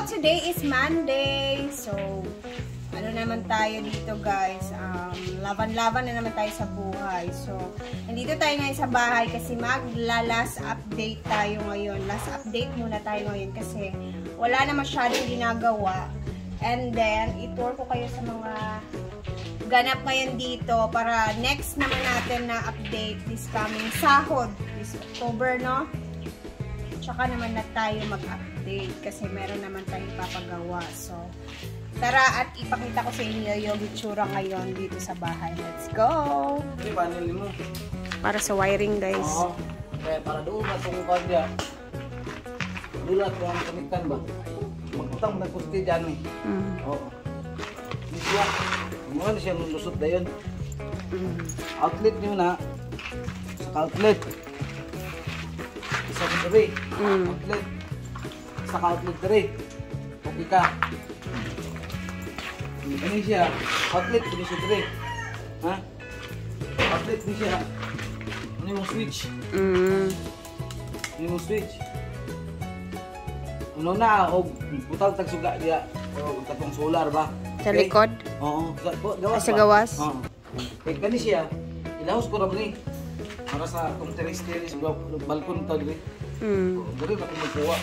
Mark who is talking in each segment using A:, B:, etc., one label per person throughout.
A: today is Monday. So, ano naman tayo dito guys, laban-laban na naman tayo sa buhay. So, nandito tayo ngayon sa bahay kasi magla-last update tayo ngayon. Last update muna tayo ngayon kasi wala na masyadong ginagawa. And then, itour ko kayo sa mga ganap ngayon dito para next naman natin na update this coming sahod, this October, no? Tsaka naman na tayo mag-update kasi meron naman tayong papagawa. So, tara at ipakita ko sa inyo yung itsura ngayon dito sa bahay. Let's go!
B: Okay, panel mo.
A: Para sa wiring, guys.
B: Oo. Kaya para doon na itong kanya. Dulat ko ang kamitan ba? Magputang na kusti dyan eh. Oo. Hindi siya. Muna na siya lulusot na yun. Outlet nyo na. Sa outlet. Isa ka dere. Outlet. Sa outlet dere. Okay ka. Ini siya, outlet ini siya dire. Ha? Outlet ini siya. Ano yung switch? Ano yung switch? Ano na, o butang tagsuga diya. O katong solar ba?
A: Sa likod?
B: Oo. Gawas
A: sa gawas?
B: Oo. Kaya kani siya, ilahos ko rin ni. Para sa itong terrace, balkon ito dire. Dire na kung magkuha.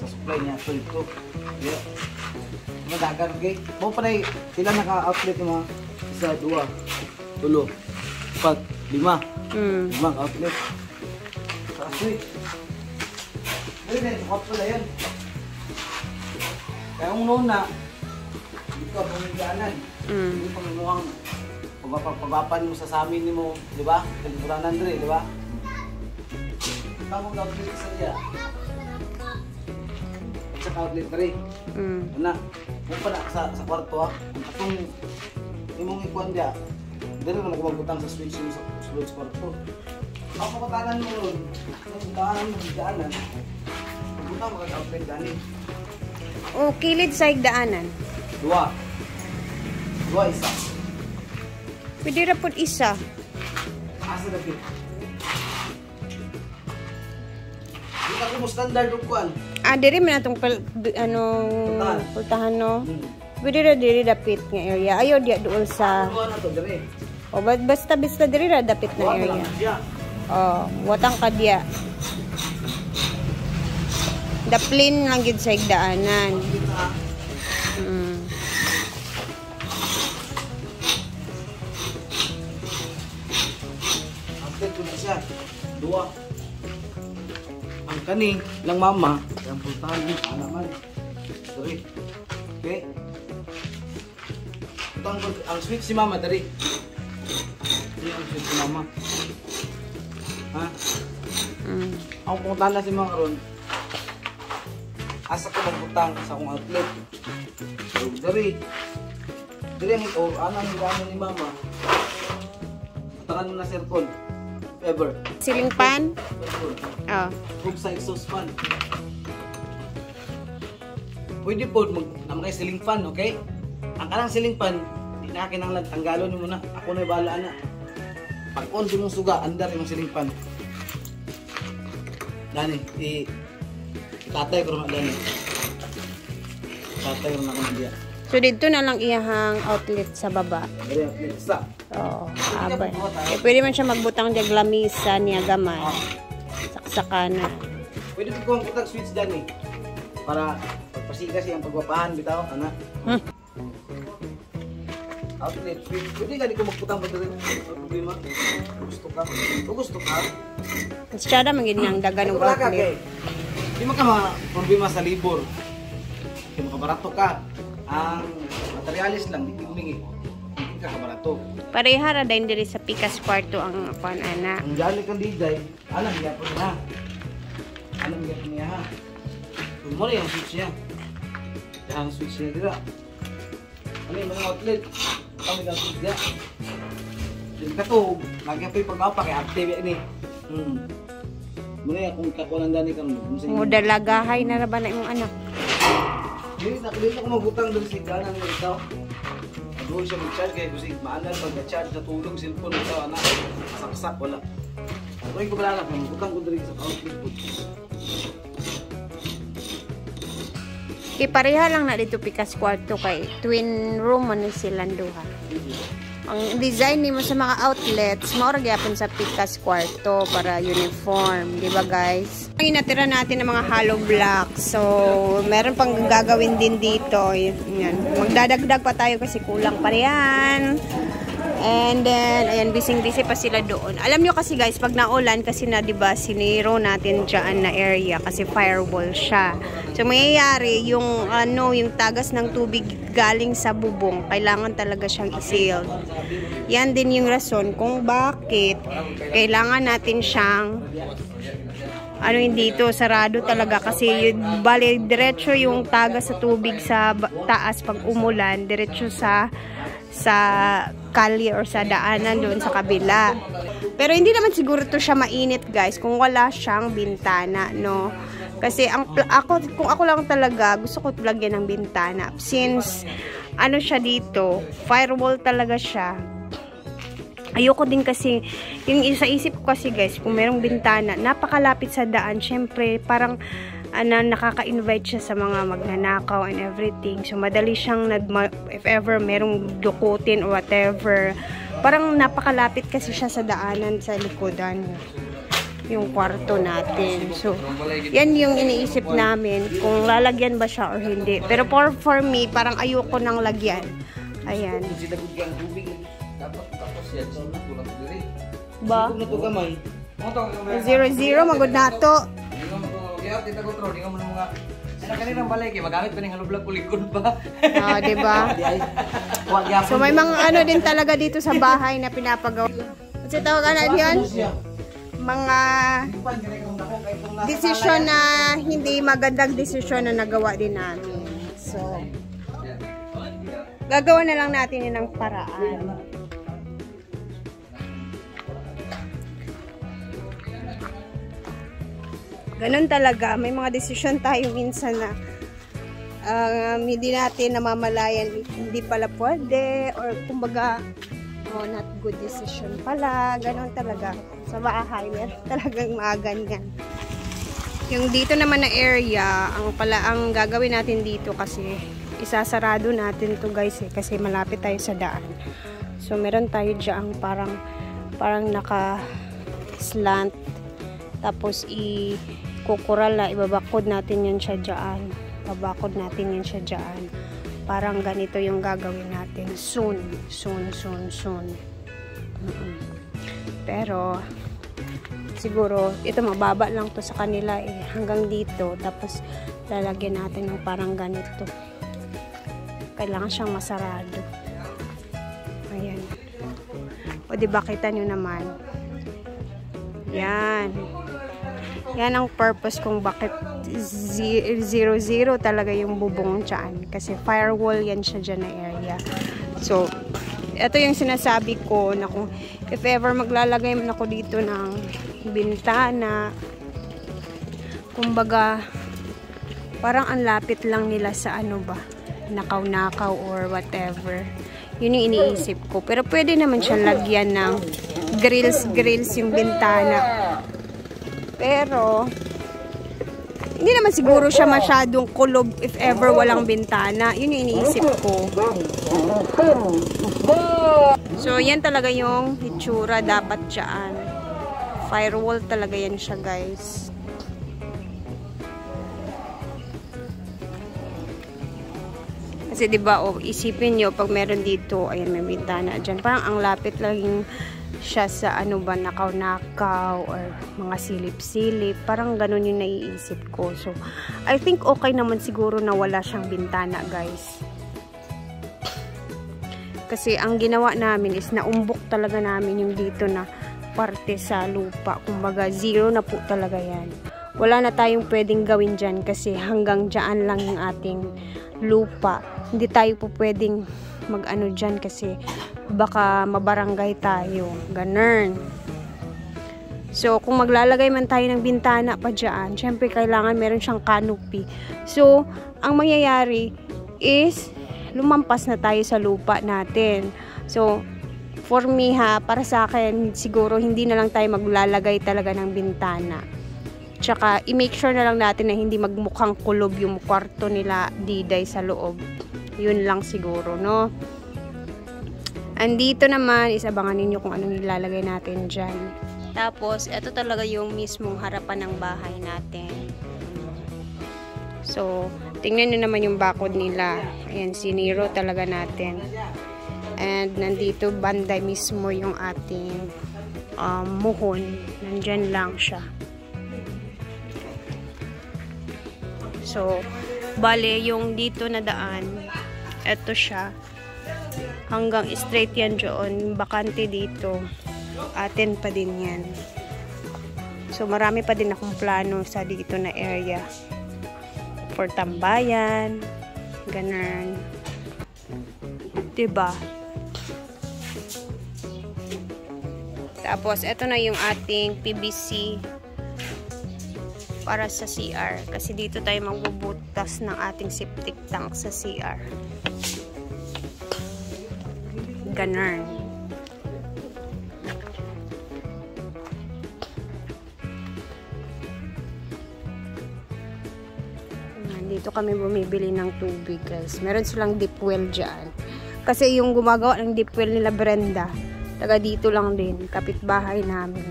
B: Sa supply niya, ito. Yeah. Madagan kay mo pa nay sila naka-outlet yung mga isa, dua, tulo, apat, lima. Limang outlet. Sa switch. Dili na hot pala yan. Kaya kung noon na dito pa pamigaanan. Hindi pa mukhang pagpapapan mo sa amin ni mo, di ba? Kalipuranan dire, di ba? Tawag outlet sa iya. Sa outlet dire. Ana, mo pa na sa kwarto ha. Ang atong imong ikuan dia. Dili man ako magbutang sa switch sa kwarto. Ako patanan mo ron. Ang daan mo daanan. Butang mga outlet gani.
A: O kilid sa higdaanan.
B: Dua isa.
A: Pwede ra pud isa.
B: Asa na gid. Kita ko mo standard ug kuan.
A: Diri man atong pultahan no. Pwede ra diri dapit nga area. Ayo diya dool sa
B: Ano to dire?
A: O basta diri ra dapit na area. Oh, watang ka diya. Daplin lang gid sa higdaanan.
B: Outlet ko na siya. Dua. Ang kani lang mama, ang pultahan ni anak man. Sorry. Okay. Ang switch si mama dari. Ini ang switch si mama. Ha? Ang pultahan na si mga ron. Asa ko magputang sa akong outlet. So, dari. Dari ang ito, anang gano'n ni mama. Putangan mo na cellphone. Ever.
A: Ceiling fan? Oh.
B: Kung sa exhaust fan. Pwede po naman kayo ceiling fan, okay? Ang kanang ceiling fan, hindi na kinanglan, tanggalon mo muna. Ako na bahala na. Pag-on din mong suga, andar yung ceiling fan. Dani, itatay ko naman dani. Itatay ko naman diya.
A: So dito na lang iyahang outlet sa baba.
B: Dari outlet sa.
A: Oo, abay. Pwede man siya magbutang diag lamisa niya gamay. Saksakana.
B: Pwede ko ang putang switch dyan eh. Para pagpasikas yung pagwapahan bitaw, ana. Outlet switch. Pwede ka di ko magputang ba dito? Problema. Gusto ka. Gusto ka.
A: Mas tiyada magiging ang dagan ng outlet.
B: Di mo ka problema sa libor. Di mo kabarato ka. Ang materialis lang, di humingi. Hindi ka kabarato.
A: Pareha ra din diri sa pikas kwarto ang kuan ana.
B: Ang jali kang DJ, alam niya po na. Alam niya ha. Tumuli ang switch niya. Ang switch niya dira. Ano yung mga outlet? Kami ang switch niya. Jadi ka to, lagi pa yung pag-apa kay active yan eh. Muna yan, kung kakunan dani kang
A: Muda lagahay na ra ba na imong anak?
B: Hindi ko magutang doon sa ganan ng ikaw. Doon siya mag-charge kaya gusto maanan pag-charge na tulog cellphone ito anak. Saksak wala. Pero ko balala magutang ko doon sa outlet.
A: Kay pareha lang na dito pikas kwarto kay twin room man silang duha. Ang design nimo sa mga outlets, mao ra gyapon sa pikas kwarto para uniform, di ba guys? Ang inatira natin ng mga hollow blocks. So, meron pang gagawin din dito. Yan. Magdadagdag pa tayo kasi kulang pa yan. And then, ayan, bising-busy pa sila doon. Alam nyo kasi guys, pag naulan, kasi na, diba, siniro natin dyan na area kasi firewall siya. So, mayayari, yung, yung tagas ng tubig galing sa bubong, kailangan talaga siyang i-seal. Yan din yung rason kung bakit kailangan natin siyang, dito, sarado talaga kasi, bali, diretso yung tagas sa tubig sa taas pag umulan, diretso sa kalye or sa daanan doon sa kabila. Pero hindi naman siguro to siya mainit guys kung wala siyang bintana, no? Kasi kung ako lang talaga gusto ko lagyan ng bintana since siya dito, firewall talaga siya. Ayoko din kasi yung isa isip ko kasi guys, kung merong bintana napakalapit sa daan, syempre parang nakaka-invite siya sa mga magnanakaw and everything. So, madali siyang, if ever merong dukutin or whatever, parang napakalapit kasi siya sa daanan, sa likodan, yung kwarto natin. So, yan yung iniisip namin, kung lalagyan ba siya or hindi. Pero for me, parang ayoko nang lagyan. Ayan. Ba? 0-0, magod na to.
B: Tita ko tro, di nga mo mga kaninang balay kay magamit pa ning halublag kulikod ba?
A: Di ba? So may mga din talaga dito sa bahay na pinapagawa. Kasi tawagan yan? Mga desisyon na hindi magandang desisyon na nagawa din namin. So gagawa na lang natin yun ng paraan. Ganun talaga, may mga desisyon tayo minsan na hindi natin namamalayan, hindi pala pwede, or kumbaga, not good decision pala, ganun talaga. Sa bahay, talagang mga ganyan. Yung dito naman na area, ang gagawin natin dito kasi, isasarado natin to guys kasi malapit tayo sa daan. So, meron tayo dyan parang naka-slant, tapos kukural na, ibabakod natin yan siya dyan. Babakod natin yan siya dyan. Parang ganito yung gagawin natin. Soon. Pero, siguro, ito mababa lang to sa kanila hanggang dito. Tapos, lalagyan natin ng parang ganito. Kailangan siyang masarado. Ayan. O, diba, kita nyo naman. Yan. Yan ang purpose kung bakit 0-0 talaga yung bubong dyan. Kasi firewall yan siya dyan na area. So, ito yung sinasabi ko na kung if ever maglalagay man ako dito ng bintana, kumbaga, parang ang lapit lang nila sa nakaw-nakaw or whatever. Yun yung iniisip ko. Pero pwede naman siya lagyan ng grills yung bintana. Pero, hindi naman siguro siya masyadong kulob if ever walang bintana. Yun yung iniisip ko. So, yan talaga yung hitsura dapat dyan. Firewall talaga yan siya, guys. Kasi, diba, isipin nyo, pag meron dito, ayan, may bintana dyan. Parang ang lapit lang yung siya sa nakaw-nakaw or mga silip-silip, parang ganun yung naiisip ko. So, I think okay naman siguro na wala siyang bintana, guys. Kasi ang ginawa namin is naumbok talaga namin yung dito na parte sa lupa. Kumbaga, 0 na po talaga yan. Wala na tayong pwedeng gawin dyan kasi hanggang dyan lang yung ating lupa. Hindi tayo po pwedeng dyan kasi baka mabarangay tayo. Ganun. So, kung maglalagay man tayo ng bintana pa dyan, syempre kailangan meron siyang canopy. So, ang mangyayari is lumampas na tayo sa lupa natin. So, for me para sa akin, siguro hindi na lang tayo maglalagay talaga ng bintana. Tsaka, i-make sure na lang natin na hindi magmukhang kulob yung kwarto nila Diday sa loob. Yun lang siguro, no? Andito naman, isabangan ninyo kung anong ilalagay natin dyan. Tapos, ito talaga yung mismong harapan ng bahay natin. So, tingnan nyo naman yung bakod nila. Ayan, siniro talaga natin. And, nandito banday mismo yung ating muhon. Nandyan lang siya. So, bale, yung dito na daan, eto siya. Hanggang straight yan dyan. Bakante dito. Atin pa din yan. So, marami pa din akong plano sa dito na area. For tambayan. Ganun. Diba? Tapos, eto na yung ating PVC para sa CR. Kasi dito tayo magbubutas ng ating septic tank sa CR. Ganun. Dito kami bumibili ng tubig, guys. Meron silang deep well dyan. Kasi yung gumagawa ng deep well nila Brenda, taga dito lang din, kapitbahay namin.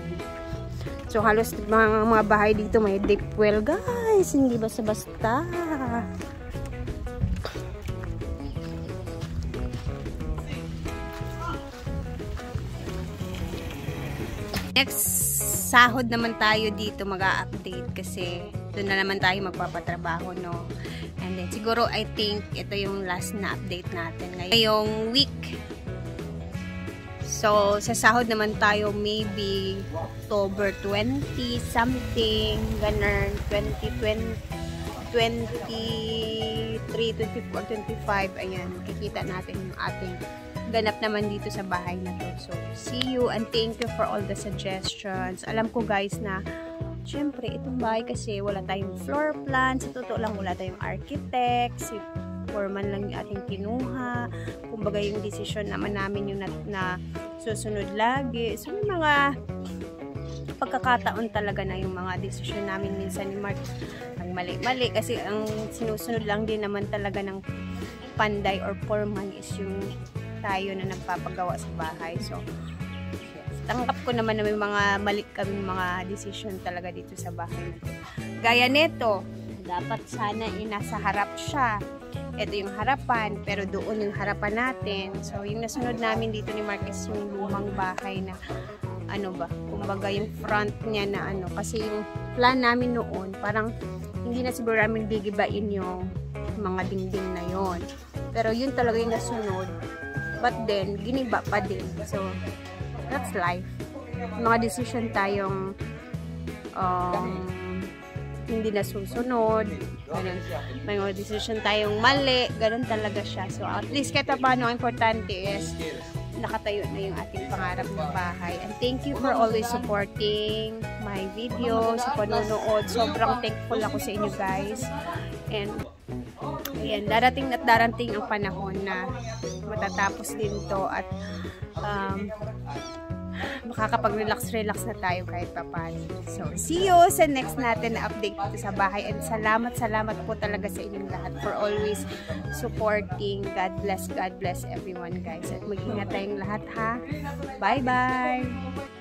A: So halos mga bahay dito may deep well, guys. Hindi basta-basta. Next sahod naman tayo dito mag-a-update kasi doon na naman tayo magpapatrabaho, no? And then siguro I think ito yung last na update natin ngayong week. So sa sahod naman tayo maybe October 20 something, ganun, 2020, 23, 24, 25, ayan, kikita natin yung ating ganap naman dito sa bahay na to. So, see you and thank you for all the suggestions. Alam ko guys na syempre, itong bahay kasi wala tayong floor plan. Sa totoo lang, wala tayong architect. Si foreman lang yung ating kinuha. Kumbaga yung decision naman namin yung na susunod lagi. So, may mga pagkakataon talaga na yung mga decision namin minsan ni Mark ang mali-mali. Kasi ang sinusunod lang din naman talaga ng panday or foreman is yung tayo na nagpapagawa sa bahay. So, tanggap ko naman na may mga mali kaming mga decision talaga dito sa bahay nito. Gaya nito, dapat sana nasa harap siya. Ito yung harapan, pero doon yung harapan natin. So, yung nasunod namin dito ni Marcus yung lumang bahay na ano ba, kumbaga yung front niya na ano. Kasi yung plan namin noon, parang hindi na siguro namin gigibain yung mga dingding na yon. Pero yun talaga yung nasunod. But then, giniba pa din. So, that's life. Mga decision tayong hindi nasusunod. Ganun. May mga decision tayong mali. Ganun talaga siya. So, at least kahit paano, ang importante is nakatayo na yung ating pangarap ng bahay. And thank you for always supporting my videos, sa panonood. Sobrang thankful ako sa inyo guys. And ayan, darating at darating ang panahon na matatapos din to at makakapag-relax na tayo kahit papaano. So, see you sa next natin na update dito sa bahay. And salamat po talaga sa inyong lahat for always supporting. God bless everyone guys. At mag-ingat tayong lahat ha. Bye-bye!